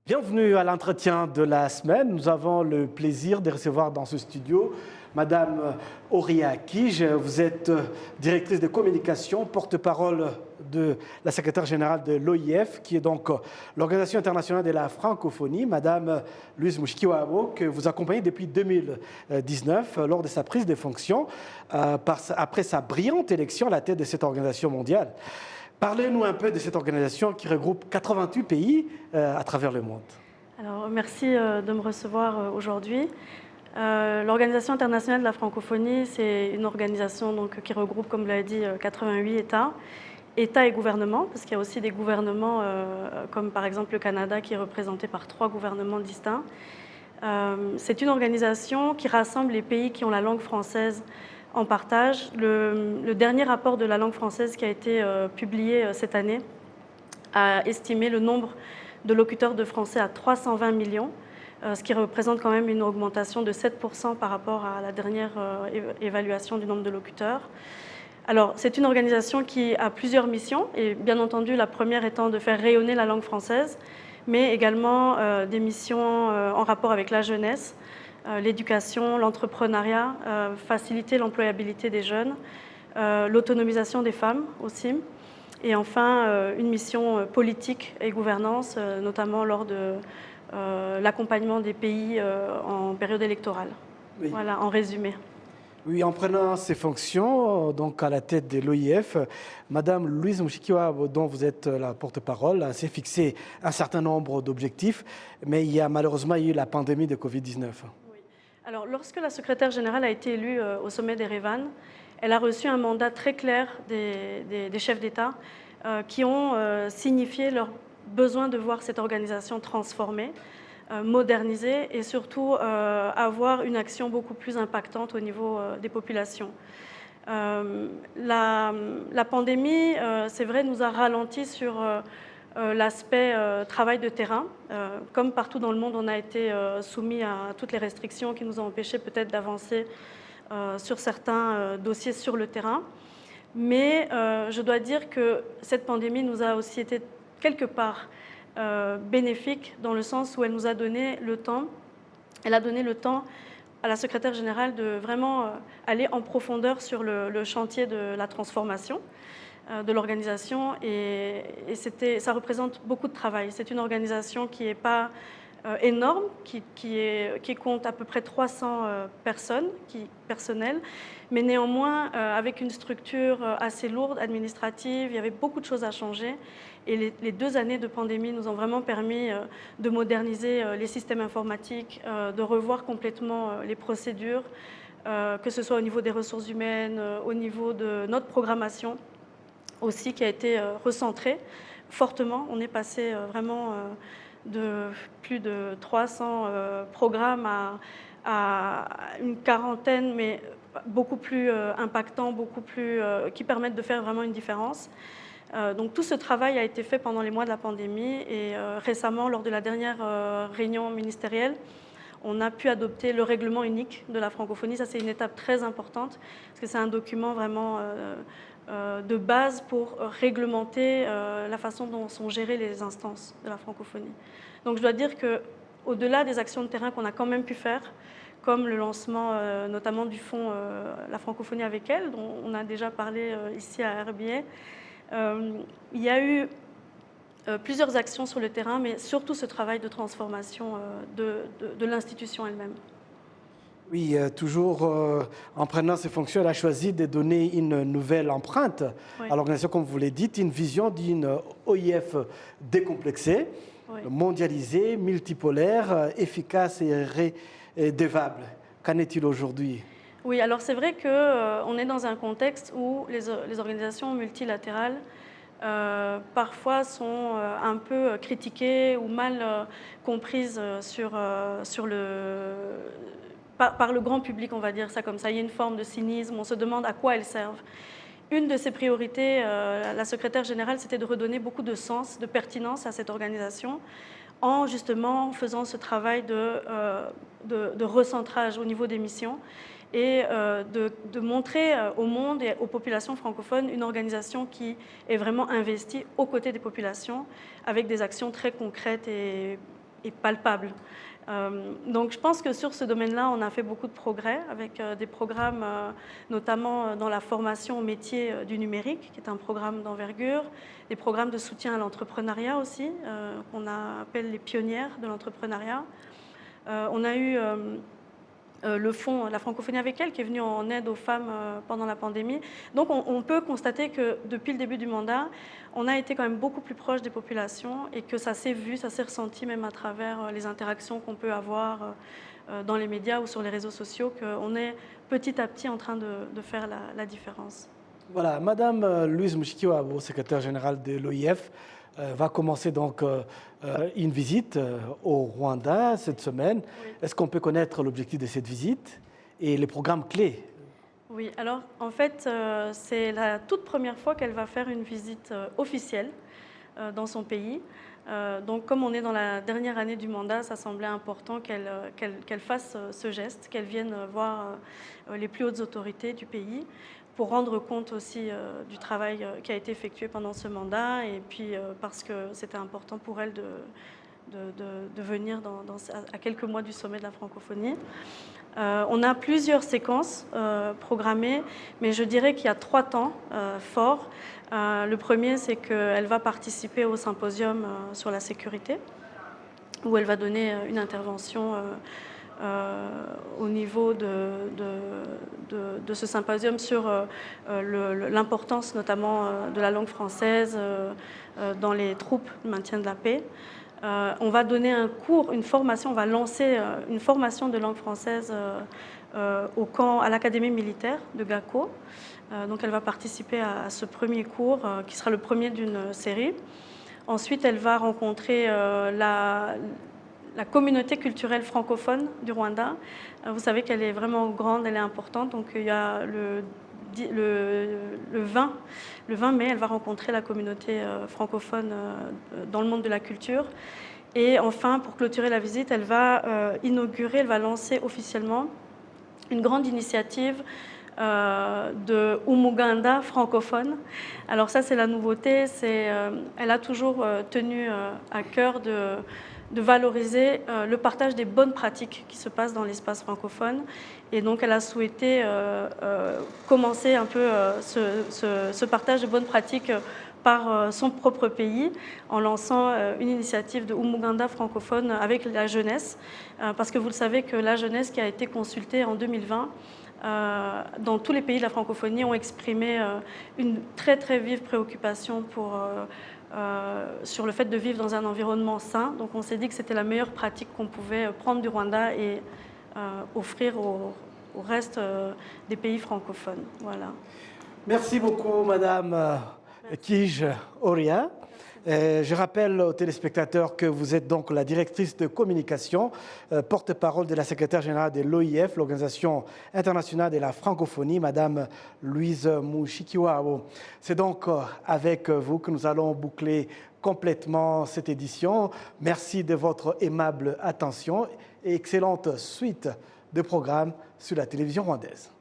Bienvenue à l'entretien de la semaine. Nous avons le plaisir de recevoir dans ce studio Madame Horia Kij. Vous êtes directrice de communication, porte-parole de la secrétaire générale de l'OIF, qui est donc l'Organisation internationale de la francophonie. Madame Louise Mushikiwabo, que vous accompagnez depuis 2019 lors de sa prise de fonction, après sa brillante élection à la tête de cette organisation mondiale. Parlez-nous un peu de cette organisation qui regroupe 88 pays à travers le monde. Alors, merci de me recevoir aujourd'hui. L'Organisation internationale de la francophonie, c'est une organisation qui regroupe, comme vous l'avez dit, 88 États. États et gouvernements, parce qu'il y a aussi des gouvernements, comme par exemple le Canada, qui est représenté par 3 gouvernements distincts. C'est une organisation qui rassemble les pays qui ont la langue française en partage. Le dernier rapport de la langue française qui a été publié cette année a estimé le nombre de locuteurs de français à 320 millions, ce qui représente quand même une augmentation de 7% par rapport à la dernière évaluation du nombre de locuteurs. Alors, c'est une organisation qui a plusieurs missions, et bien entendu, la première étant de faire rayonner la langue française, mais également des missions en rapport avec la jeunesse, l'éducation, l'entrepreneuriat, faciliter l'employabilité des jeunes, l'autonomisation des femmes aussi, et enfin une mission politique et gouvernance, notamment lors de l'accompagnement des pays en période électorale. Oui. Voilà, en résumé. Oui, en prenant ces fonctions, donc à la tête de l'OIF, Madame Louise Mushikiwabo, dont vous êtes la porte-parole, s'est fixé un certain nombre d'objectifs, mais il y a malheureusement eu la pandémie de Covid-19. Oui. Alors, lorsque la secrétaire générale a été élue au sommet d'Erevan, elle a reçu un mandat très clair des chefs d'État qui ont signifié leur besoin de voir cette organisation transformée, moderniser et surtout avoir une action beaucoup plus impactante au niveau des populations. La pandémie, c'est vrai, nous a ralenti sur l'aspect travail de terrain. Comme partout dans le monde, on a été soumis à toutes les restrictions qui nous ont empêchés peut-être d'avancer sur certains dossiers sur le terrain. Mais je dois dire que cette pandémie nous a aussi été quelque part bénéfique dans le sens où elle nous a donné le temps, elle a donné le temps à la secrétaire générale de vraiment aller en profondeur sur le chantier de la transformation de l'organisation et ça représente beaucoup de travail. C'est une organisation qui n'est pas énorme, qui compte à peu près 300 personnes, personnel, mais néanmoins avec une structure assez lourde, administrative, il y avait beaucoup de choses à changer. Et les 2 années de pandémie nous ont vraiment permis de moderniser les systèmes informatiques, de revoir complètement les procédures, que ce soit au niveau des ressources humaines, au niveau de notre programmation aussi, qui a été recentrée fortement. On est passé vraiment de plus de 300 programmes à une quarantaine, mais beaucoup plus impactants, beaucoup plus, qui permettent de faire vraiment une différence. Donc tout ce travail a été fait pendant les mois de la pandémie et récemment, lors de la dernière réunion ministérielle, on a pu adopter le règlement unique de la francophonie. Ça, c'est une étape très importante parce que c'est un document vraiment de base pour réglementer la façon dont sont gérées les instances de la francophonie. Donc je dois dire qu'au-delà des actions de terrain qu'on a quand même pu faire, comme le lancement notamment du fonds La francophonie avec elle, dont on a déjà parlé ici à RBA, il y a eu plusieurs actions sur le terrain, mais surtout ce travail de transformation de l'institution elle-même. Oui, toujours en prenant ses fonctions, elle a choisi de donner une nouvelle empreinte à l'organisation, comme vous l'avez dit, une vision d'une OIF décomplexée, mondialisée, multipolaire, efficace et redevable. Qu'en est-il aujourd'hui ? Oui, alors c'est vrai qu'on est dans un contexte où les organisations multilatérales parfois sont un peu critiquées ou mal comprises par le grand public, on va dire ça comme ça. Il y a une forme de cynisme, on se demande à quoi elles servent. Une de ses priorités, la secrétaire générale, c'était de redonner beaucoup de sens, de pertinence à cette organisation en justement faisant ce travail de recentrage au niveau des missions et de montrer au monde et aux populations francophones une organisation qui est vraiment investie aux côtés des populations avec des actions très concrètes et est palpable. Donc je pense que sur ce domaine-là, on a fait beaucoup de progrès avec des programmes, notamment dans la formation au métier du numérique, qui est un programme d'envergure, des programmes de soutien à l'entrepreneuriat aussi, qu'on appelle les pionnières de l'entrepreneuriat. On a eu le fonds La Francophonie avec elle, qui est venu en aide aux femmes pendant la pandémie. Donc on peut constater que depuis le début du mandat, on a été quand même beaucoup plus proche des populations et que ça s'est vu, ça s'est ressenti même à travers les interactions qu'on peut avoir dans les médias ou sur les réseaux sociaux, qu'on est petit à petit en train de faire la différence. Voilà, Madame Louise Mushikiwabo, secrétaire générale de l'OIF, va commencer donc une visite au Rwanda cette semaine. Oui. Est-ce qu'on peut connaître l'objectif de cette visite et les programmes clés? Oui, alors en fait, c'est la toute première fois qu'elle va faire une visite officielle dans son pays. Donc comme on est dans la dernière année du mandat, ça semblait important qu'elle fasse ce geste, qu'elle vienne voir les plus hautes autorités du pays pour rendre compte aussi du travail qui a été effectué pendant ce mandat et puis parce que c'était important pour elle de venir à quelques mois du sommet de la francophonie. On a plusieurs séquences programmées, mais je dirais qu'il y a 3 temps forts. Le premier, c'est qu'elle va participer au symposium sur la sécurité, où elle va donner une intervention au niveau de ce symposium sur l'importance notamment de la langue française dans les troupes de maintien de la paix. On va donner un cours, une formation, on va lancer une formation de langue française à l'Académie militaire de Gako. Donc elle va participer à ce premier cours qui sera le premier d'une série. Ensuite, elle va rencontrer la communauté culturelle francophone du Rwanda. Vous savez qu'elle est vraiment grande, elle est importante. Donc il y a le 20 mai, elle va rencontrer la communauté francophone dans le monde de la culture. Et enfin, pour clôturer la visite, elle va elle va lancer officiellement une grande initiative de Umuganda francophone. Alors ça, c'est la nouveauté. Elle a toujours tenu à cœur de valoriser le partage des bonnes pratiques qui se passent dans l'espace francophone. Et donc, elle a souhaité commencer un peu ce partage de bonnes pratiques par son propre pays en lançant une initiative de Umuganda francophone avec la jeunesse. Parce que vous le savez que la jeunesse qui a été consultée en 2020 dans tous les pays de la francophonie ont exprimé une très très vive préoccupation sur le fait de vivre dans un environnement sain. Donc on s'est dit que c'était la meilleure pratique qu'on pouvait prendre du Rwanda et offrir au reste des pays francophones. Voilà. Merci beaucoup, Madame Kige Oria. Je rappelle aux téléspectateurs que vous êtes donc la directrice de communication, porte-parole de la secrétaire générale de l'OIF, l'Organisation internationale de la francophonie, Madame Louise Mushikiwabo. C'est donc avec vous que nous allons boucler complètement cette édition. Merci de votre aimable attention et excellente suite de programmes sur la télévision rwandaise.